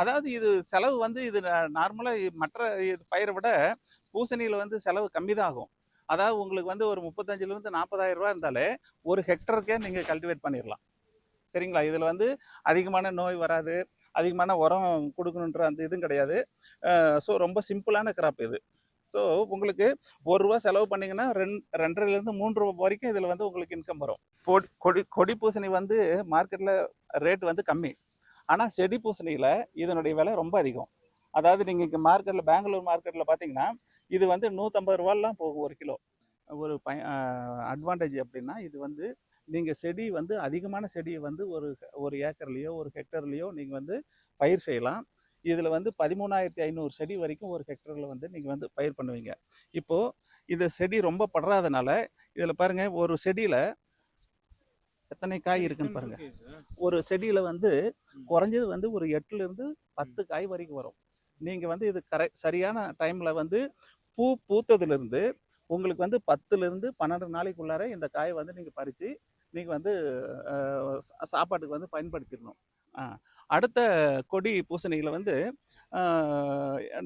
அதாவது இது செலவு வந்து இது நார்மலா மற்ற பயிரை விட பூசணியில வந்து செலவு கம்மி தான் ஆகும். அதாவது உங்களுக்கு வந்து ஒரு 35,000 40,000 ரூபா இருந்தாலே ஒரு ஹெக்டருக்கே நீங்க கல்டிவேட் பண்ணிடலாம். சரிங்களா? இதுல வந்து அதிகமான நோய் வராது, அதிகமான உரம் கொடுக்கணுன்ற அந்த இதுவும் கிடையாது. ஸோ ரொம்ப சிம்பிளான கிராப் இது. ஸோ உங்களுக்கு ரூ. 1 செலவு பண்ணீங்கன்னா 2.5லேருந்து ரூ. 3 வரைக்கும் இதுல வந்து உங்களுக்கு இன்கம் வரும். கொடி பூசணி வந்து மார்க்கெட்ல ரேட் வந்து கம்மி. ஆனா செடி பூசணியில இதனுடைய விலை ரொம்ப அதிகம். அதாவது நீங்க இங்க மார்க்கெட்ல பெங்களூர் மார்க்கெட்ல பாத்தீங்கன்னா இது வந்து 150 ரூபாய்லாம் போகும் 1 கிலோ. ஒரு அட்வான்டேஜ் அப்படின்னா இது வந்து நீங்க செடி வந்து அதிகமான செடியை வந்து ஒரு ஏக்கர்லயோ ஒரு ஹெக்டர்லயோ நீங்க வந்து பயிர் செய்யலாம். இதுல வந்து 13,500 செடி வரைக்கும் ஒரு ஹெக்டர்ல வந்து நீங்க வந்து பயிர் பண்ணுவீங்க. இப்போ இந்த செடி ரொம்ப படராதனால இதுல பாருங்க ஒரு செடியில எத்தனை காய் இருக்குன்னு பாருங்க. ஒரு செடியில வந்து குறைஞ்சது வந்து ஒரு 8ல இருந்து 10 காய் வரைக்கும் வரும். நீங்க வந்து இது சரியான டைம்ல வந்து பூத்ததுல இருந்து உங்களுக்கு வந்து 10ல இருந்து 12 நாளைக்குள்ளார இந்த காயை வந்து நீங்க பறிச்சு நீங்க வந்து சாப்பாட்டுக்கு வந்து பயன்படுத்திடணும். அடுத்த கொடி பூசணிகளை வந்து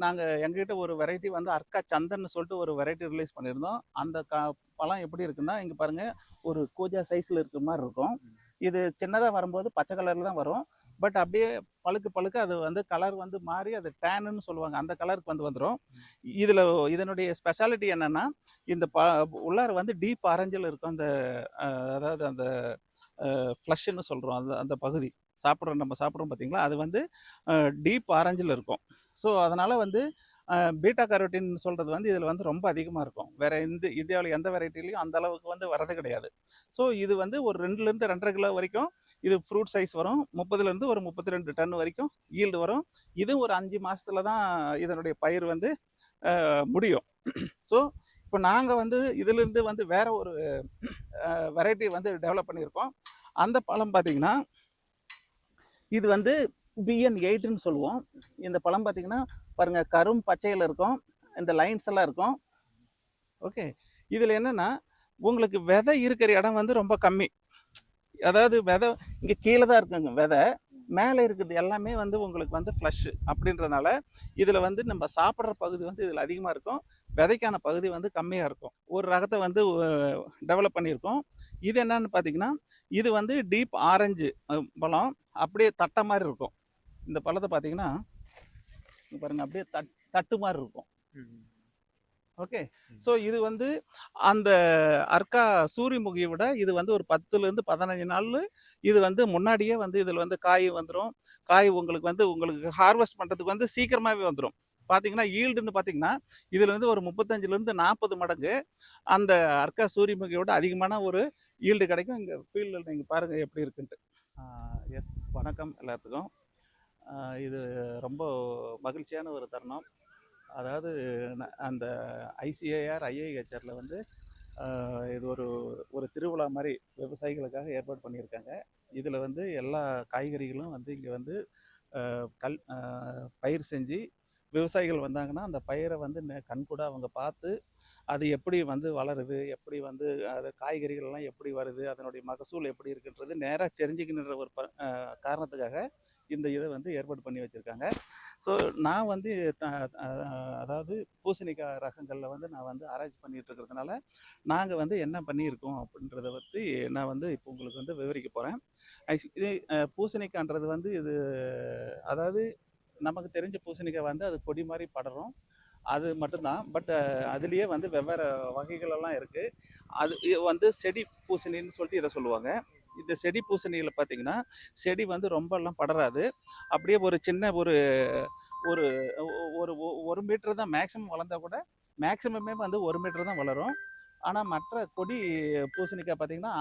நாங்கள் எங்ககிட்ட ஒரு வெரைட்டி வந்து அர்க்கா சந்தன்னு சொல்லிட்டு ஒரு வெரைட்டி ரிலீஸ் பண்ணியிருந்தோம். அந்த பழம் எப்படி இருக்குன்னா இங்கே பாருங்கள், ஒரு கூஜா சைஸில் இருக்கிற மாதிரி இருக்கும். இது சின்னதாக வரும்போது பச்சை கலரில் தான் வரும். பட் அப்படியே பழுக்க அது வந்து கலர் வந்து மாறி அது டேனுன்னு சொல்லுவாங்க, அந்த கலருக்கு வந்துடும். இதில் இதனுடைய ஸ்பெஷாலிட்டி என்னென்னா இந்த உள்ளார வந்து டீப் ஆரஞ்சில் இருக்கும். அந்த அதாவது அந்த ஃப்ளஷ்ன்னு சொல்கிறோம், அந்த அந்த பகுதி நம்ம சாப்பிட்றோம் பார்த்தீங்களா, அது வந்து டீப் ஆரஞ்சில் இருக்கும். ஸோ அதனால் வந்து பீட்டா கரோட்டின் சொல்கிறது வந்து இதில் வந்து ரொம்ப அதிகமாக இருக்கும். வேறு இந்தியாவில் எந்த வெரைட்டிலையும் அந்த அளவுக்கு வந்து வரது கிடையாது. ஸோ இது வந்து ஒரு 2லேருந்து 2.5 கிலோ வரைக்கும் இது ஃப்ரூட் சைஸ் வரும். 30லேருந்து ஒரு 32 டன் வரைக்கும் ஈல்டு வரும். இது ஒரு 5 மாதத்துல தான் இதனுடைய பயிர் வந்து முடியும். ஸோ இப்போ நாங்கள் வந்து இதிலிருந்து வந்து வேற ஒரு வெரைட்டி வந்து டெவலப் பண்ணியிருக்கோம். அந்த பழம் பார்த்தீங்கன்னா இது வந்து BN8ன்னு சொல்லுவோம். இந்த பழம் பார்த்தீங்கன்னா பாருங்க, கரும் பச்சையில் இருக்கும், இந்த லைன்ஸ் எல்லாம் இருக்கும். ஓகே, இதில் என்னன்னா உங்களுக்கு விதை இருக்கிற இடம் வந்து ரொம்ப கம்மி. அதாவது விதை இங்கே கீழே தான் இருக்குங்க, விதை மேலே இருக்குது எல்லாமே வந்து உங்களுக்கு வந்து ஃப்ளஷ் அப்படின்றதுனால இதில் வந்து நம்ம சாப்பிட்ற பகுதி வந்து இதில் அதிகமாக இருக்கும், விதைக்கான பகுதி வந்து கம்மியாக இருக்கும். ஒரு ரகத்தை வந்து டெவலப் பண்ணியிருக்கோம். இது என்னன்னு பார்த்தீங்கன்னா இது வந்து டீப் ஆரஞ்சு பழம், அப்படியே தட்டை மாதிரி இருக்கும். இந்த பழத்தை பார்த்தீங்கன்னா பாருங்க, அப்படியே தட்டு மாதிரி இருக்கும். ஓகே, ஸோ இது வந்து அந்த அர்க்கா சூரியமுகியை விட இது வந்து ஒரு 10லேருந்து 15 நாள் இது வந்து முன்னாடியே வந்து இதில் வந்து காய் வந்துடும். காய் உங்களுக்கு ஹார்வெஸ்ட் பண்ணுறதுக்கு வந்து சீக்கிரமாகவே வந்துடும். பார்த்தீங்கன்னா ஈல்டுன்னு பார்த்தீங்கன்னா இதில் வந்து ஒரு 35லேருந்து 40 மடங்கு அந்த அர்க்கா சூரியமுகியோட அதிகமான ஒரு ஈல்டு கிடைக்கும். இங்கே ஃபீல்டில் நீங்கள் பாருங்கள் எப்படி இருக்குன்ட்டு. எஸ், வணக்கம் எல்லாத்துக்கும். இது ரொம்ப மகிழ்ச்சியான ஒரு தருணம். அதாவது அந்த ஐசிஏஆர் ஐஐஹெச்ஆரில் வந்து இது ஒரு திருவிழா மாதிரி விவசாயிகளுக்காக ஏற்பாடு பண்ணியிருக்காங்க. இதில் வந்து எல்லா காய்கறிகளும் வந்து இங்கே வந்து பயிர் செஞ்சு விவசாயிகள் வந்தாங்கன்னா அந்த பயிரை வந்து கண்கூட அவங்க பார்த்து அது எப்படி வந்து வளருது, எப்படி வந்து அது காய்கறிகள்லாம் எப்படி வருது, அதனுடைய மகசூல் எப்படி இருக்குன்றது நேராக தெரிஞ்சுக்கணுன்ற ஒரு காரணத்துக்காக இந்த இதை வந்து ஏற்பாடு பண்ணி வச்சுருக்காங்க. ஸோ நான் வந்து அதாவது பூசணிக்காய் ரகங்களில் வந்து நான் வந்து ஆராய்ச்சி பண்ணிகிட்டு இருக்கிறதுனால நாங்கள் வந்து என்ன பண்ணியிருக்கோம் அப்படின்றத பற்றி நான் வந்து இப்போ உங்களுக்கு வந்து விவரிக்க போகிறேன். இது பூசணிக்காய்ன்றது வந்து இது அதாவது நமக்கு தெரிஞ்ச பூசணிக்காய் வந்து அது கொடி மாதிரி படரும், அது மட்டும்தான். பட் அதுலேயே வந்து வெவ்வேறு வகைகளெல்லாம் இருக்குது. அது வந்து செடி பூசணின்னு சொல்லிட்டு இதை சொல்லுவாங்க. இந்த செடி பூசணியில் பார்த்தீங்கன்னா செடி வந்து ரொம்பலாம் படராது, அப்படியே ஒரு சின்ன ஒரு ஒரு ஒரு மீட்டர் தான் மேக்ஸிமம் வளர்ந்தா கூட, மேக்ஸிமமே வந்து 1 மீட்டர் தான் வளரும். ஆனால் மற்ற கொடி பூசணிக்காய் பார்த்தீங்கன்னா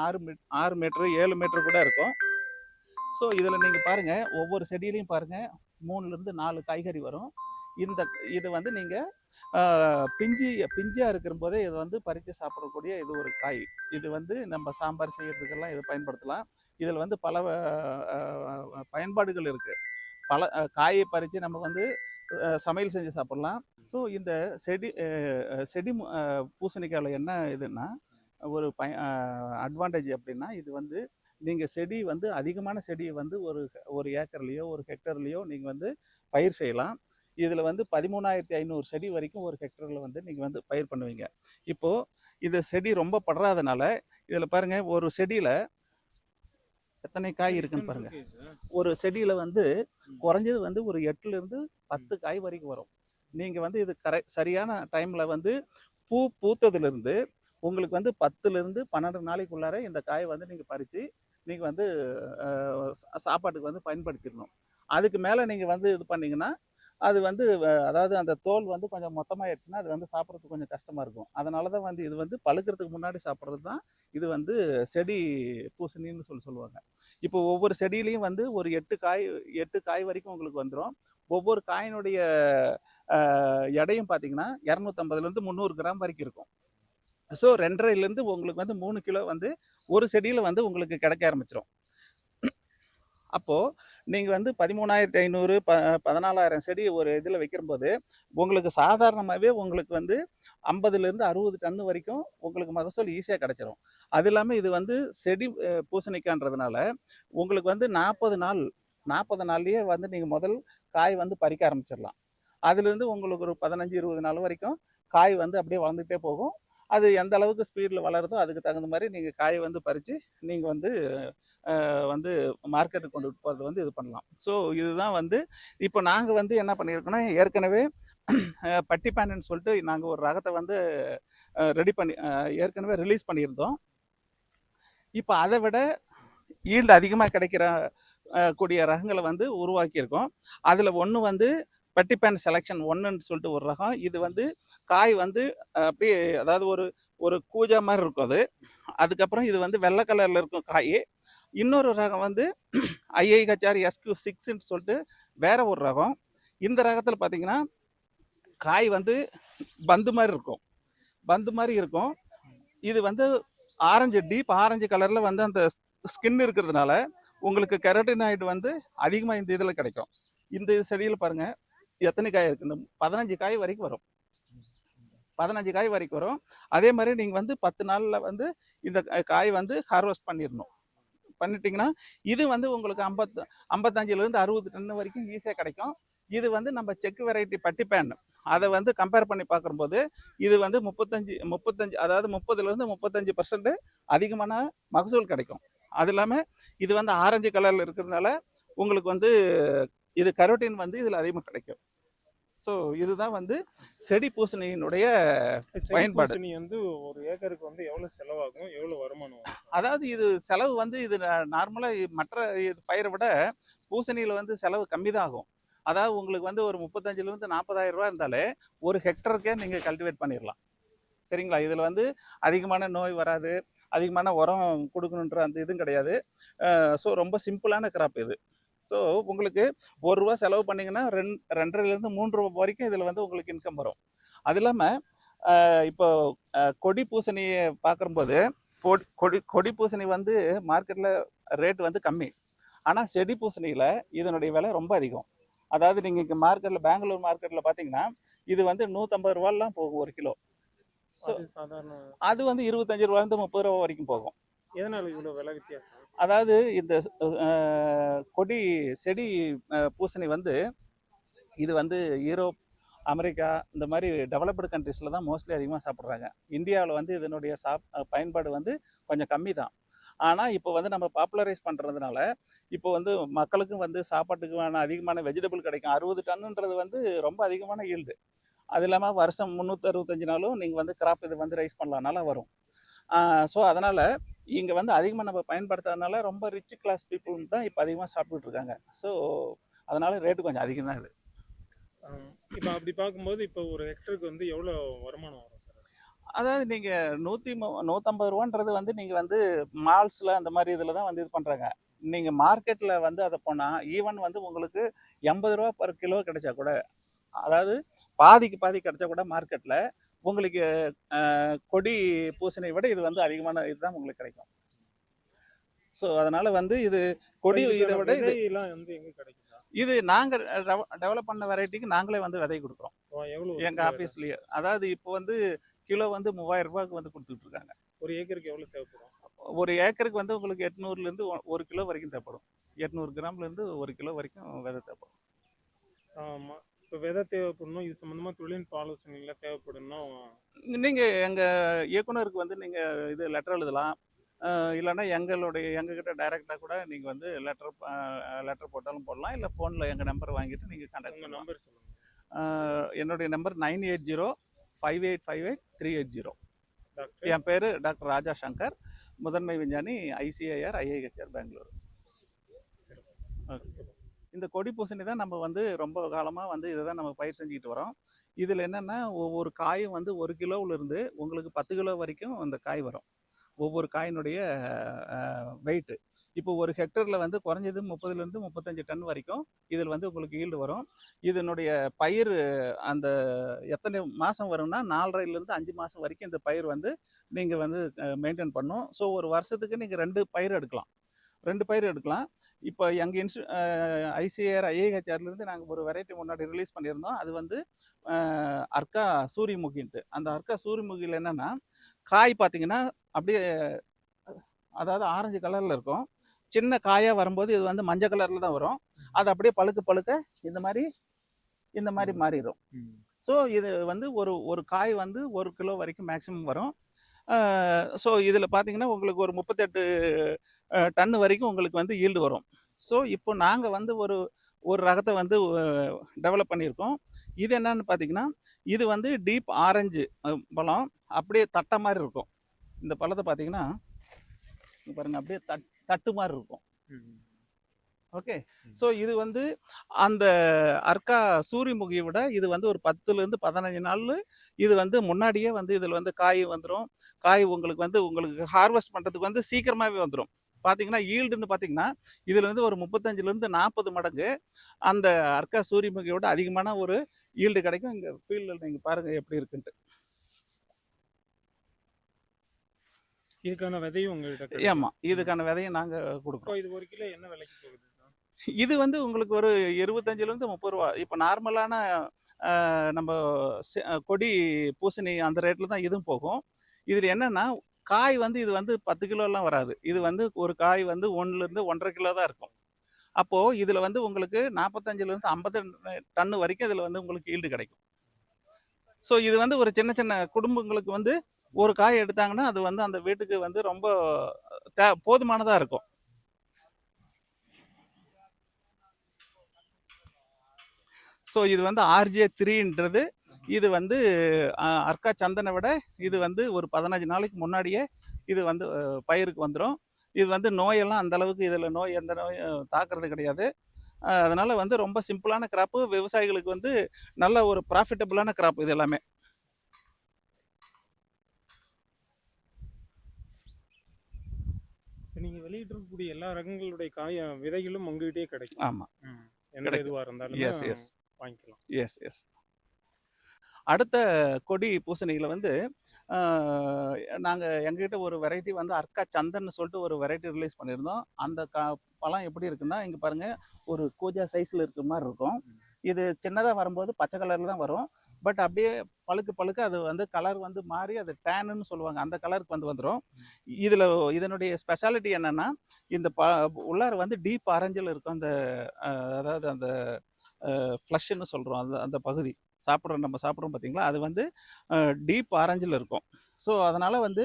6 மீட்டர் 7 மீட்டர் கூட இருக்கும். ஸோ இதில் நீங்கள் பாருங்கள், ஒவ்வொரு செடியிலையும் பாருங்கள் 3லேருந்து 4 காய்கறி வரும். இது வந்து நீங்கள் பிஞ்சியாக இருக்கிற போதே இதை வந்து பறித்து சாப்பிடக்கூடிய இது ஒரு காய். இது வந்து நம்ம சாம்பார் செய்யறதுக்கெல்லாம் இதை பயன்படுத்தலாம். இதில் வந்து பல பயன்பாடுகள் இருக்குது. பல காயை பறித்து நம்ம வந்து சமையல் செஞ்சு சாப்பிட்லாம். ஸோ இந்த செடி பூசணிக்காயில் என்ன இதுன்னா ஒரு அட்வான்டேஜ் அப்படின்னா இது வந்து நீங்கள் செடி வந்து அதிகமான செடியை வந்து ஒரு ஒரு ஏக்கர்லேயோ ஒரு ஹெக்டர்லேயோ நீங்கள் வந்து பயிர் செய்யலாம். இதில் வந்து 13,500 செடி வரைக்கும் ஒரு ஹெக்டரில் வந்து நீங்கள் வந்து பயிர் பண்ணுவீங்க. இப்போது இது செடி ரொம்ப படுறாதனால இதில் பாருங்கள், ஒரு செடியில் எத்தனை காய் இருக்குன்னு பாருங்க. ஒரு செடியில் வந்து குறைஞ்சது வந்து ஒரு 8லேருந்து 10 காய் வரைக்கும் வரும். நீங்கள் வந்து இது சரியான டைமில் வந்து பூ பூத்ததுலேருந்து உங்களுக்கு வந்து 10லேருந்து 12 நாளைக்குள்ளார இந்த காயை வந்து நீங்கள் பறித்து நீங்கள் வந்து சாப்பாட்டுக்கு வந்து பயன்படுத்திடணும். அதுக்கு மேலே நீங்கள் வந்து இது பண்ணிங்கன்னா அது வந்து அதாவது அந்த தோல் வந்து கொஞ்சம் மொத்தமாகிடுச்சுன்னா அது வந்து சாப்பிட்றதுக்கு கொஞ்சம் கஷ்டமாக இருக்கும். அதனால தான் வந்து இது வந்து பழுக்கிறதுக்கு முன்னாடி சாப்பிட்றது தான் இது வந்து செடி பூசணின்னு சொல்லுவாங்க. இப்போ ஒவ்வொரு செடியிலையும் வந்து ஒரு 8 காய் வரைக்கும் உங்களுக்கு வந்துடும். ஒவ்வொரு காயினுடைய எடையும் பார்த்தீங்கன்னா 250லேருந்து 300 கிராம் வரைக்கும் இருக்கும். ஸோ 2.5லேருந்து உங்களுக்கு வந்து 3 கிலோ வந்து ஒரு செடியில் வந்து உங்களுக்கு கிடைக்க ஆரம்பிச்சிடும். அப்போது நீங்கள் வந்து 13,500 14,000 செடி ஒரு இதில் வைக்கும்போது உங்களுக்கு சாதாரணமாகவே உங்களுக்கு வந்து 50லேருந்து 60 டன் வரைக்கும் உங்களுக்கு மகசூல் ஈஸியாக கிடைச்சிரும். அது இல்லாமல் இது வந்து செடி பூசணிக்கான்றதுனால உங்களுக்கு வந்து 40 நாள்லேயே வந்து நீங்கள் முதல் காய் வந்து பறிக்க ஆரம்பிச்சிடலாம். அதுலேருந்து உங்களுக்கு ஒரு 15-20 நாள் வரைக்கும் காய் வந்து அப்படியே வளர்ந்துகிட்டே போகும். அது எந்த அளவுக்கு ஸ்பீடில் வளருதோ அதுக்கு தகுந்த மாதிரி நீங்கள் காயை வந்து பறித்து நீங்கள் வந்து வந்து மார்க்கெட்டுக்கு கொண்டு போகிறது வந்து இது பண்ணலாம். ஸோ இதுதான் வந்து இப்போ நாங்கள் வந்து என்ன பண்ணியிருக்கோன்னா, ஏற்கனவே பட்டிப்பானைன்னு சொல்லிட்டு நாங்கள் ஒரு ரகத்தை வந்து ரெடி பண்ணி ஏற்கனவே ரிலீஸ் பண்ணியிருந்தோம். இப்போ அதை விட ஈல்டு அதிகமாக கிடைக்கிற கூடிய ரகங்களை வந்து உருவாக்கியிருக்கோம். அதில் ஒன்று வந்து பட்டிப்பேன் செலெக்ஷன் 1ன்னு சொல்லிட்டு ஒரு ரகம். இது வந்து காய் வந்து அப்படியே அதாவது ஒரு கூஜா மாதிரி இருக்கும் அது. அதுக்கப்புறம் இது வந்து வெள்ளை கலரில் இருக்கும் காய். இன்னொரு ரகம் வந்து IIHR SQ6ன்னு சொல்லிட்டு வேற ஒரு ரகம். இந்த ரகத்தில் பார்த்தீங்கன்னா காய் வந்து பந்து மாதிரி இருக்கும். இது வந்து டீப் ஆரஞ்சு கலரில் வந்து அந்த ஸ்கின் இருக்கிறதுனால உங்களுக்கு கெரட்டினாய்டு வந்து அதிகமாக இந்த இதில் கிடைக்கும். இந்த செடியில் பாருங்கள் எத்தனை காய் இருக்குது. 15 காய் வரைக்கும் வரும். 15 காய் வரைக்கும் வரும். அதே மாதிரி நீங்கள் வந்து 10 நாளில் வந்து இந்த காய் வந்து ஹார்வெஸ்ட் பண்ணிட்டீங்கன்னா இது வந்து உங்களுக்கு 55லேருந்து 60 டன் வரைக்கும் ஈஸியாக கிடைக்கும். இது வந்து நம்ம செக் வெரைட்டி பட்டிப்பேன் அதை வந்து கம்பேர் பண்ணி பார்க்கும்போது இது வந்து 35 அதாவது 30லேருந்து 35% அதிகமான மகசூல் கிடைக்கும். அது இல்லாமல் இது வந்து ஆரஞ்சு கலரில் இருக்கிறதுனால உங்களுக்கு வந்து இது கரோட்டின் வந்து இதில் அதிகமாக கிடைக்கும். ஸோ இதுதான் வந்து செடி பூசணியினுடைய பயன்பாடு. வந்து ஒரு ஏக்கருக்கு வந்து எவ்வளோ செலவாகும், எவ்வளோ வருமானம்? அதாவது இது செலவு வந்து இது நார்மலாக மற்ற பயிரை விட பூசணியில் வந்து செலவு கம்மி தான் ஆகும். அதாவது உங்களுக்கு வந்து ஒரு 35லேருந்து 40,000 ரூபா இருந்தாலே ஒரு ஹெக்டருக்கே நீங்கள் கல்டிவேட் பண்ணிடலாம். சரிங்களா? இதில் வந்து அதிகமான நோய் வராது, அதிகமான உரம் கொடுக்கணுன்ற அந்த இதுவும் கிடையாது. ஸோ ரொம்ப சிம்பிளான கிராப் இது. ஸோ உங்களுக்கு ₹1 செலவு பண்ணிங்கன்னா 2.5லேருந்து ₹3 வரைக்கும் இதில் வந்து உங்களுக்கு இன்கம் வரும். அது இல்லாமல் இப்போ கொடி பூசணியை பார்க்கும்போது கொடி பூசணி வந்து மார்க்கெட்டில் ரேட் வந்து கம்மி. ஆனால் செடி பூசணியில் இதனுடைய விலை ரொம்ப அதிகம். அதாவது நீங்கள் இங்கே மார்க்கெட்டில் பெங்களூர் மார்க்கெட்டில் பார்த்தீங்கன்னா இது வந்து ₹150 போகும் ஒரு கிலோ. ஸோ அது வந்து ₹25 ₹30 வரைக்கும் போகும். எதனால இவ்வளோ விலை வித்தியாசம்? அதாவது இந்த செடி பூசணி வந்து இது வந்து யூரோப், அமெரிக்கா இந்த மாதிரி டெவலப்டு கண்ட்ரீஸில் தான் மோஸ்ட்லி அதிகமாக சாப்பிட்றாங்க. இந்தியாவில் வந்து இதனுடைய பயன்பாடு வந்து கொஞ்சம் கம்மி தான். ஆனால் இப்போ வந்து நம்ம பாப்புலரைஸ் பண்ணுறதுனால இப்போ வந்து மக்களுக்கும் வந்து சாப்பாட்டுக்கு அதிகமான வெஜிடபிள் கிடைக்கும். 60 டன்னுன்றது வந்து ரொம்ப அதிகமான ஈல்டு. அது இல்லாமல் வருஷம் 365 நாளும் நீங்கள் வந்து கிராப் இது வந்து ரைஸ் பண்ணலாம்னால வரும். ஸோ அதனால் இங்கே வந்து அதிகமாக நம்ம பயன்படுத்தாதனால ரொம்ப ரிச் கிளாஸ் பீப்புள் தான் இப்போ அதிகமாக சாப்பிட்டுட்டு இருக்காங்க. ஸோ அதனால் ரேட்டு கொஞ்சம் அதிகம் தான் இது. இப்போ அப்படி பார்க்கும்போது இப்போ ஒரு ஹெக்டருக்கு வந்து எவ்வளோ வருமானம் வரும் சார்? அதாவது நீங்கள் 150 ரூபான்றது வந்து நீங்கள் வந்து மால்ஸில் அந்த மாதிரி இதில் தான் வந்து இது பண்ணுறாங்க. நீங்கள் மார்க்கெட்டில் வந்து அதை போனால் ஈவன் வந்து உங்களுக்கு ₹80 பர் கிலோ கிடைச்சா கூட, அதாவது பாதிக்கு பாதி கிடைச்சா கூட மார்க்கெட்டில் உங்களுக்கு கொடி பூசணி விட இது வந்து அதிகமான இதுதான் உங்களுக்கு கிடைக்கும். ஸோ அதனால வந்து இது கொடி இதை விட இதெல்லாம் வந்து எங்கே கிடைக்கும்? இது நாங்கள் டெவலப் பண்ண வெரைட்டிக்கு நாங்களே வந்து விதை கொடுக்குறோம் எங்கள் ஆஃபீஸ்லேயே. அதாவது இப்போ வந்து கிலோ வந்து ₹3000 வந்து கொடுத்துட்டு இருக்காங்க. ஒரு ஏக்கருக்கு எவ்வளோ தேவைப்படும்? ஒரு ஏக்கருக்கு வந்து உங்களுக்கு 800லேருந்து 1 கிலோ வரைக்கும் தேவைப்படும். 800 கிராம்லேருந்து 1 கிலோ வரைக்கும் விதை தேவைப்படும். ஆமா. இப்போ விதை தேவைப்படணும். இது சம்மந்தமா தொழில்நுட்ப ஆலோசனைலாம் தேவைப்படும்னா நீங்கள் எங்கள் இயக்குனருக்கு வந்து நீங்கள் இது லெட்டர் எழுதலாம். இல்லைன்னா எங்ககிட்ட டைரெக்டாக கூட நீங்கள் வந்து லெட்டர் போட்டாலும் போடலாம். இல்லை ஃபோனில் எங்கள் நம்பர் வாங்கிட்டு நீங்கள் கான்டாக்ட் உங்க பண்ணலாம். நம்பர் சொல்லுங்க. என்னுடைய நம்பர் 980-5858-380. டாக்டர். என் பேர் டாக்டர் ராஜா சங்கர், முதன்மை விஞ்ஞானி, ஐசிஐஆர் ஐஐஹெச்ஆர் பெங்களூர். ஓகே. இந்த கொடி பூசணி தான் நம்ம வந்து ரொம்ப காலமாக வந்து இதை தான் நம்ம பயிர் செஞ்சுக்கிட்டு வரோம். இதில் என்னென்னா ஒவ்வொரு காயும் வந்து 1 கிலோவிலிருந்து உங்களுக்கு 10 கிலோ வரைக்கும் அந்த காய் வரும். ஒவ்வொரு காயினுடைய வெயிட்டு. இப்போ ஒரு ஹெக்டரில் வந்து குறைஞ்சது 30லேருந்து 35 டன் வரைக்கும் இதில் வந்து உங்களுக்கு ஈல்டு வரும். இதனுடைய பயிர் அந்த எத்தனை மாதம் வரும்னா 4.5லேருந்து 5 மாதம் வரைக்கும் இந்த பயிர் வந்து நீங்கள் வந்து மெயின்டைன் பண்ணும். ஸோ ஒரு வருஷத்துக்கு நீங்கள் 2 பயிர் எடுக்கலாம். 2 பயிர் எடுக்கலாம். இப்போ எங்கள் ஐசிஏஆர் ஐஏஹெச்ஆர்லேருந்து நாங்கள் ஒரு வெரைட்டி முன்னாடி ரிலீஸ் பண்ணியிருந்தோம். அது வந்து அர்க்கா சூரியமுகின்ட்டு. அந்த அர்க்கா சூரியமுகியில் என்னென்னா காய் பார்த்தீங்கன்னா அப்படியே அதாவது ஆரஞ்சு கலரில் இருக்கும். சின்ன காயாக வரும்போது இது வந்து மஞ்சள் கலரில் தான் வரும். அது அப்படியே பழுக்க பழுக்க இந்த மாதிரி மாறிடும். ஸோ இது வந்து ஒரு காய் வந்து 1 கிலோ வரைக்கும் மேக்ஸிமம் வரும். ஸோ இதில் பார்த்தீங்கன்னா உங்களுக்கு ஒரு 38 டன்னு வரைக்கும் உங்களுக்கு வந்து ஈல்டு வரும். ஸோ இப்போ நாங்கள் வந்து ஒரு ரகத்தை வந்து டெவலப் பண்ணியிருக்கோம். இது என்னன்னு பார்த்தீங்கன்னா இது வந்து டீப் ஆரஞ்சு பழம், அப்படியே தட்டை மாதிரி இருக்கும். இந்த பழத்தை பார்த்தீங்கன்னா பாருங்க அப்படியே தட்டு மாதிரி இருக்கும். ஓகே. ஸோ இது வந்து அந்த அர்க்கா சூரியமுகியை விட இது வந்து ஒரு 10லேருந்து 15 நாள் இது வந்து முன்னாடியே வந்து இதில் வந்து காய் வந்துடும். காய் உங்களுக்கு ஹார்வெஸ்ட் பண்ணுறதுக்கு வந்து சீக்கிரமாகவே வந்துடும். பார்த்தீங்கன்னா ஈல்டுன்னு பார்த்தீங்கன்னா இதில் வந்து ஒரு 35லேருந்து 40 மடங்கு அந்த அர்க்கா சூரியமுகியோட அதிகமான ஒரு ஈல்டு கிடைக்கும். இங்கே ஃபீல்டில் நீங்கள் பாருங்கள் எப்படி இருக்குன்ட்டு. இதுக்கான விதையும் உங்கள்கிட்ட? ஆமாம், இதுக்கான விதையும் நாங்கள் கொடுக்குறோம். இது 1 கிலோ என்ன விலைக்கு போகுது? இது வந்து உங்களுக்கு ஒரு 25லேருந்து 30 ரூபா. இப்போ நார்மலான நம்ம கொடி பூசணி அந்த ரேட்டில் தான் இதுவும் போகும். இதில் என்னென்னா காய் வந்து இது வந்து 10 கிலோலாம் வராது. இது வந்து ஒரு காய் வந்து 1லேருந்து 1.5 கிலோ தான் இருக்கும். அப்போது இதில் வந்து உங்களுக்கு 45லேருந்து 50 டன்னு வரைக்கும் இதில் வந்து உங்களுக்கு ஈல்டு கிடைக்கும். ஸோ இது வந்து ஒரு சின்ன சின்ன குடும்பங்களுக்கு வந்து ஒரு காய் எடுத்தாங்கன்னா அது வந்து அந்த வீட்டுக்கு வந்து ரொம்ப போதுமானதாக இருக்கும். ஸோ இது வந்து RJ3ன்றது இது வந்து அர்க்கா சந்தனை விட இது வந்து ஒரு 15 நாளைக்கு முன்னாடியே இது வந்து பயிருக்கு வந்துடும். இது வந்து நோயெல்லாம் அந்தளவுக்கு இதில் எந்த நோயும் தாக்குறது கிடையாது. அதனால் வந்து ரொம்ப சிம்பிளான கிராப்பு, விவசாயிகளுக்கு வந்து நல்ல ஒரு ப்ராஃபிட்டபுளான கிராப் இது எல்லாமே. நீங்கள் வெளியிட்டிருக்கக்கூடிய எல்லா ரகங்களுடைய விதைகளும் உங்ககிட்டயே கிடைக்கும்? ஆமாம், எந்த இதுவாக இருந்தாலும் வாங்கிக்கலாம். எஸ். அடுத்த கொடி பூசணிகளை வந்து நாங்கள் எங்ககிட்ட ஒரு வெரைட்டி வந்து அர்க்கா சந்தன்னு சொல்லிட்டு ஒரு வெரைட்டி ரிலீஸ் பண்ணியிருந்தோம். அந்த பழம் எப்படி இருக்குன்னா இங்கே பாருங்கள், ஒரு கூஜா சைஸில் இருக்கிற மாதிரி இருக்கும். இது சின்னதாக வரும்போது பச்சை கலரில் தான் வரும். பட் அப்படியே பழுக்க அது வந்து கலர் வந்து மாறி அது டேனுன்னு சொல்லுவாங்க, அந்த கலருக்கு வந்துடும். இதனுடைய ஸ்பெஷாலிட்டி என்னென்னா இந்த உள்ளார வந்து டீப் ஆரஞ்சில் இருக்கும். அந்த அதாவது அந்த ஃப்ளஷ்ன்னு சொல்கிறோம், அந்த பகுதி நம்ம சாப்பிட்றோம் பார்த்தீங்களா, அது வந்து டீப் ஆரஞ்சில் இருக்கும். ஸோ அதனால் வந்து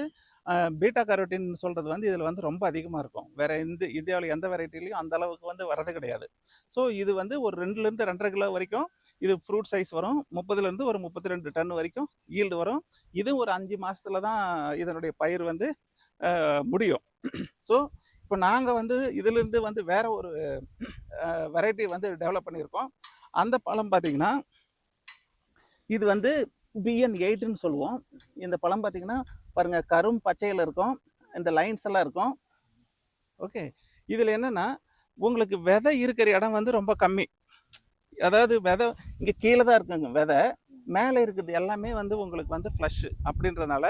பீட்டா கரோட்டின் சொல்கிறது வந்து இதில் வந்து ரொம்ப அதிகமாக இருக்கும். வேறு இந்தியாவில் எந்த வெரைட்டிலையும் அந்த அளவுக்கு வந்து வரது கிடையாது. ஸோ இது வந்து ஒரு 2லேருந்து 2.5 கிலோ வரைக்கும் இது ஃப்ரூட் சைஸ் வரும். 30லேருந்து ஒரு 32 டன் வரைக்கும் ஈல்டு வரும். இதுவும் ஒரு 5 மாதத்துல தான் இதனுடைய பயிர் வந்து முடியும். ஸோ இப்போ நாங்கள் வந்து இதிலிருந்து வந்து வேறு ஒரு வெரைட்டி வந்து டெவலப் பண்ணியிருக்கோம். அந்த பழம் பார்த்திங்கன்னா இது வந்து BN8ன்னு சொல்லுவோம். இந்த பழம் பார்த்திங்கன்னா பாருங்கள், கரும் பச்சையில் இருக்கும், இந்த லைன்ஸ் எல்லாம் இருக்கும். ஓகே. இதில் என்னென்னா உங்களுக்கு விதை இருக்கிற இடம் வந்து ரொம்ப கம்மி. அதாவது விதை இங்கே கீழே தான் இருக்குங்க, விதை மேலே இருக்கிறது எல்லாமே வந்து உங்களுக்கு வந்து ஃப்ளஷ்ஷு. அப்படின்றதுனால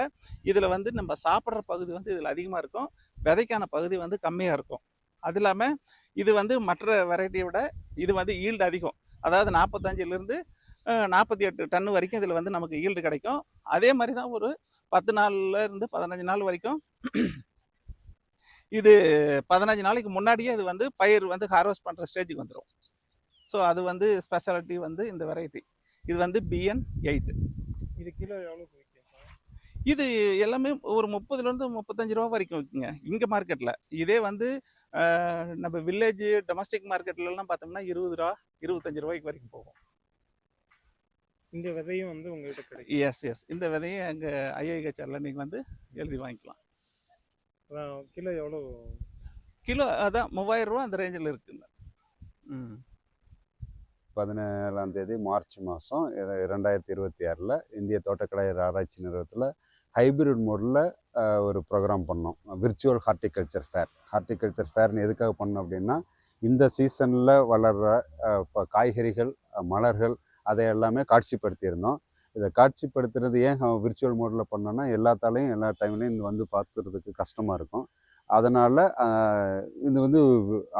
இதில் வந்து நம்ம சாப்பிட்ற பகுதி வந்து இதில் அதிகமாக இருக்கும், விதைக்கான பகுதி வந்து கம்மியாக இருக்கும். அது இல்லாமல் இது வந்து மற்ற வெரைட்டியை விட இது வந்து ஈல்டு அதிகம். அதாவது 45லேருந்து 48 டன் வரைக்கும் இதில் வந்து நமக்கு ஈல்டு கிடைக்கும். அதே மாதிரி தான் ஒரு 10 நாள்லேருந்து 15 நாள் வரைக்கும் இது 15 நாளைக்கு முன்னாடியே இது வந்து பயிர் வந்து ஹார்வெஸ்ட் பண்ணுற ஸ்டேஜுக்கு வந்துடும். ஸோ அது வந்து ஸ்பெஷாலிட்டி வந்து இந்த வெரைட்டி. இது வந்து BN8. இது கிலோ எவ்வளோ விற்கும் சார்? இது எல்லாமே ஒரு 30லேருந்து 35 ரூபா வரைக்கும் இருக்குங்க இங்கே மார்க்கெட்டில். இதே வந்து நம்ம வில்லேஜ் டொமஸ்டிக் மார்க்கெட்லலாம் பார்த்தோம்னா 20 ரூபா 25 ரூபாய்க்கு வரைக்கும் போகும். இந்த விதையும் வந்து உங்ககிட்ட கிடைக்கும்? எஸ் இந்த விதையை அங்கே IIHRல நீங்கள் வந்து எழுதி வாங்கிக்கலாம். அதான் கிலோ எவ்வளோ? கிலோ அதான் 3000 ரூபா அந்த ரேஞ்சில் இருக்குங்க. 17ஆம் தேதி மார்ச் மாதம் 2026 இந்திய தோட்டக்கலை ஆராய்ச்சி நிறுவனத்தில் ஹைபிரிட் மோடில் ஒரு ப்ரோக்ராம் பண்ணோம். Virtual horticulture fair. ஹார்டிகல்ச்சர் ஃபேர்னு எதுக்காக பண்ணோம் அப்படின்னா, இந்த சீசனில் வளர்கிற காய்கறிகள், மலர்கள் அதை எல்லாமே காட்சிப்படுத்தியிருந்தோம். இதை காட்சிப்படுத்துறது ஏன் விர்ச்சுவல் மோடில் பண்ணோன்னா, எல்லாத்தாலையும் எல்லா டைம்லையும் இது வந்து பார்த்துறதுக்கு கஷ்டமாக இருக்கும். அதனால் இது வந்து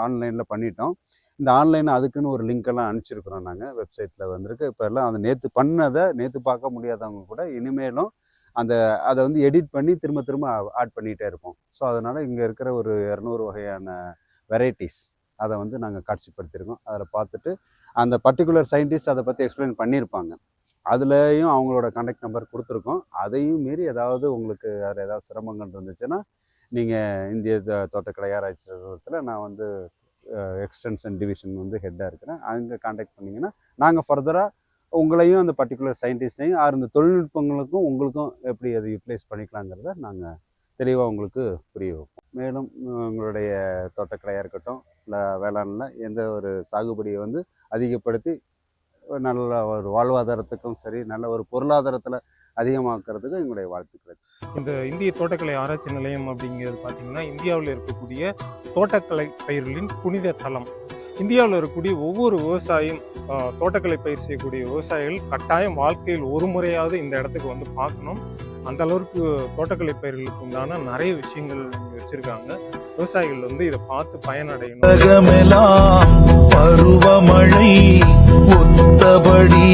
ஆன்லைனில் பண்ணிட்டோம். இந்த ஆன்லைன் அதுக்குன்னு ஒரு லிங்க்கெல்லாம் அனுப்பிச்சிருக்கிறோம். நாங்கள் வெப்சைட்டில் வந்திருக்கு. இப்போ எல்லாம் அந்த நேற்று பார்க்க முடியாதவங்க கூட இனிமேலும் அதை வந்து எடிட் பண்ணி திரும்ப ஆட் பண்ணிகிட்டே இருப்போம். ஸோ அதனால் இங்கே இருக்கிற ஒரு 200 வகையான வெரைட்டிஸ் அதை வந்து நாங்கள் காட்சிப்படுத்தியிருக்கோம். அதில் பார்த்துட்டு அந்த பர்டிகுலர் சயின்டிஸ்ட் அதை பற்றி எக்ஸ்பிளைன் பண்ணியிருப்பாங்க. அதுலேயும் அவங்களோட கான்டாக்ட் நம்பர் கொடுத்துருக்கோம். அதையும் மீறி ஏதாவது உங்களுக்கு அதில் ஏதாவது சிரமங்கள் இருந்துச்சுன்னா, நீங்கள் இந்திய தோட்டக்கலை ஆராய்ச்சி நிறுவனத்தில் நான் வந்து எக்ஸ்டென்ஷன் டிவிஷன் வந்து ஹெட்டாக இருக்கிறேன். அங்கே கான்டாக்ட் பண்ணிங்கன்னா நாங்கள் ஃபர்தராக உங்களையும் அந்த பர்டிகுலர் சயின்டிஸ்டையும் அந்த தொழில்நுட்பங்களுக்கும் உங்களுக்கும் எப்படி அதை யூட்டிலைஸ் பண்ணிக்கலாங்கிறத நாங்கள் தெளிவாக உங்களுக்கு புரிய வைப்போம். மேலும் உங்களுடைய தோட்டக்கலையாக இருக்கட்டும், இல்லை வேளாண்ல எந்த ஒரு சாகுபடியை வந்து அதிகப்படுத்தி நல்ல ஒரு வாழ்வாதாரத்துக்கும் சரி, நல்ல ஒரு பொருளாதாரத்தில் அதிகமாக்குறதுக்கு எங்களுடைய வாழ்த்துக்கள். இந்த இந்திய தோட்டக்கலை ஆராய்ச்சி நிலையம் அப்படிங்கிறது பார்த்தீங்கன்னா, இந்தியாவில் இருக்கக்கூடிய தோட்டக்கலை பயிர்களின் புனித தலம். இந்தியாவில் இருக்கக்கூடிய ஒவ்வொரு விவசாயியும், தோட்டக்கலை பயிர் செய்யக்கூடிய விவசாயிகள் கட்டாயம் வாழ்க்கையில் ஒரு முறையாவது இந்த இடத்துக்கு வந்து பார்க்கணும். அந்த அளவுக்கு தோட்டக்கலை பயிர்களுக்கு உண்டான நிறைய விஷயங்கள் இங்கே வச்சிருக்காங்க. விவசாயிகள் வந்து இதை பார்த்து பயனடையணும். பருவமழை ஒத்தபடி